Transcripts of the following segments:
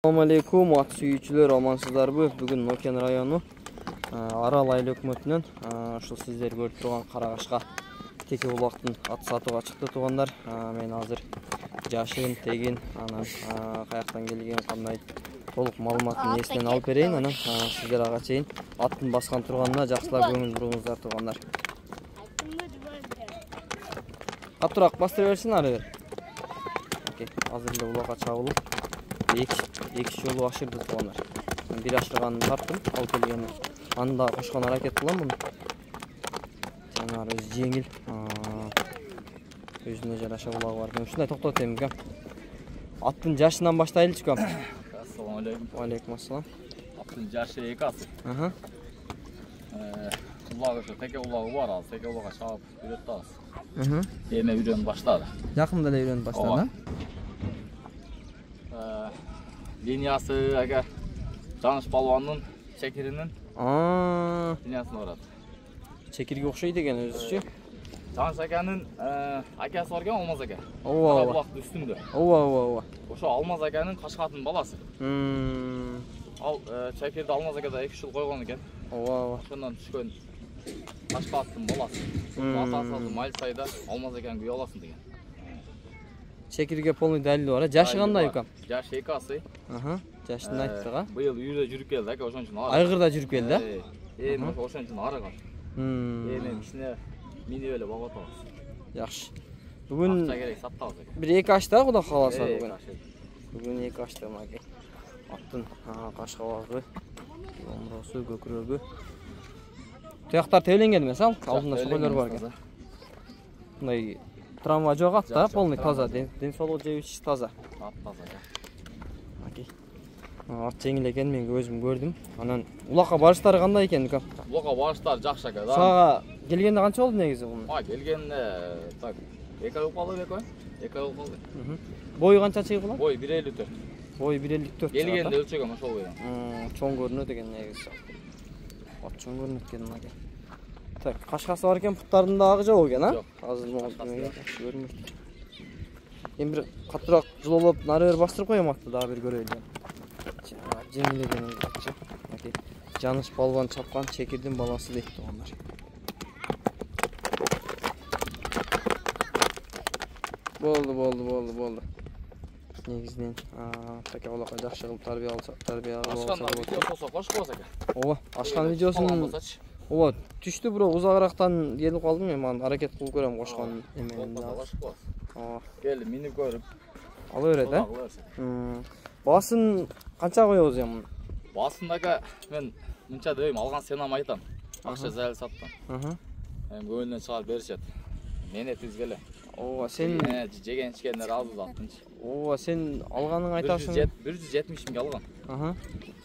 Assalamu alaikum, ат сүйүүчүлөр, амансыздарбы? Бүгүн Нокен району Арал айыл өкмөтүнөн ушул сиздер көрүп турган Карагашка теке булактын ат сатууга чыкты туугандар. Мен азыр жашын, тегин, анан каяктан келген, кандай толук маалыматын эстен алып берейин. Анан сиздер ага чейин аттын баскан турганына жакшылап көңүл буруңуздар туугандар. Катуураак бастыра берсин, ары бер. Азыр эле улакка чабылып эки жолу ашырды туугандар. Бир ашырганын тарттым, алып келген. Аны да кошкон аракет кылам муну. Жанагы өз жеңил, өзүнө жараша улагы бар. Ушундай токтот эми ка. Аттын жашынан баштайлычы ка. Ассаламу алейкум. Ва алейкум ассалам. Аттын жашы 2 асы. Улагы теке улагы бар, ал теке улага чабып үйрөттү аз. Эми үйрөнүп баштады. Жакында эле үйрөнүп баштады, Линиясы әгә Жаныш балуанның чекиринин линиясына барат. Чекирге окшойт экен өзүчү. Жаныш әкәнин акасы бар экен, Алмаз әкә. Ооба. Булактын үстүндө. Ооба. Ошо Алмаз әкәнин Кашкаттын баласы. Ал чекирди Алмаз әкә да 2 жыл койгон экен. Ооба. Ошондон түшкөн Кашкаттын баласы. Атасы Майлсайда Алмаз әкәнин күй аласың деген. Чекирге полный далили бар. Жашы кандай экен? Жашы 2 асы. Жашын айтты га. Быйыл үйдө жүрүп келди, ака, ошон үчүн ары. Айгырда жүрүп келди, Эми ошон үчүн ары калды. Эми кичине минип эле багып атабыз. Жакшы. Бүгүн акча керек, саттабыз ака. Бир 2 ашта, Кудай кааласа бүгүн. Бүгүн 2 ашта маке. Аттын кашкабагы, омросу, көкүрөгү. Туяктар тебеленген эмес, алдында шойлор бар экен. Мындай травма жок атта, полный таза, ден соолугу жебичи таза. Таза. Окей. Ат жеңил экен, мен өзүм көрдүм. Анан улакка барыштары кандай экен, ка? Улакка барыштары жакшы экен. Сага келгенде канча болду негизи бунун? Келгенде так 2 ай калды бек ой. 2 ай калды. Бою канча чыгып калат? Бой 1.54. Бой 1.54. Келгенде өлчөгөн ошол бойдон. Чоң көрүнөт экен негизи. Ат чоң көрүнөт экен маке. Так, кашкасы бар экен, буттарында агы жок экен, Жок. Азыр көрмөйт. Эми бир катуураак жылоолоп нары бер бастырып коем атты, дагы бир көрөлү. Жеңил экенчи. Маке. Жаныш балбан чапкан чекирдин баласы дейт туугандар. Болду. Негизинен таке улакка жакшы кылып тарбия алып Ашкан видео болсо кошкобуз ака. Ооба, ашкан видеосун ооба, түштү, бирок узагырактан келип калдым, мен аны аракет кылып көрөм кошкон эменде. Ооба. Кел, минип көрүп. Ала берет, Басын канча коебуз эми? Басында ака мен мынча дейм, алган сенам айтам. Акча зайыл саттым. Эми көңүлдөн чыгарып беришет. Мени тизгеле. Ооба, сен жеген ичкендер азыз аттынчы. Ооба, сен алганын айтасың. 170 миңге алган.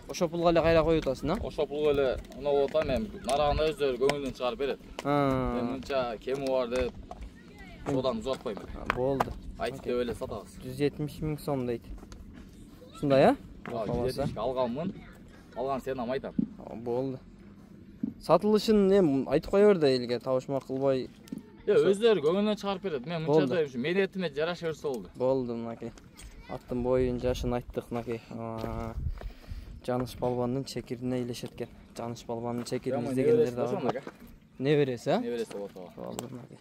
Ошо пулга эле кайра коюп атасың, Ошо пулга эле унап атам, эми нарагында өздөрү көңүлдөн чыгарып берет. Эми мынча кеми бар деп содан узатпайм. Болду. Айтып деп эле сатабыз. 170 миң сом дейт. Ушундай, 170 алганмын. Алган сенам айтам. Болду. Сатылышын эми айтып кое бер да элге, табышма кылбай. Өздөрү көңүлдөн чыгарып берет. Мен мынча дейм, менетиме жараша берсе болду. Болду, маке. Аттын боюн, жашын айттык, маке. Жаныш балбандын чекирине илешет экен. Жаныш балбандын чекирин издегендер дагы. Не береси, Не береси болот. Болду, маке.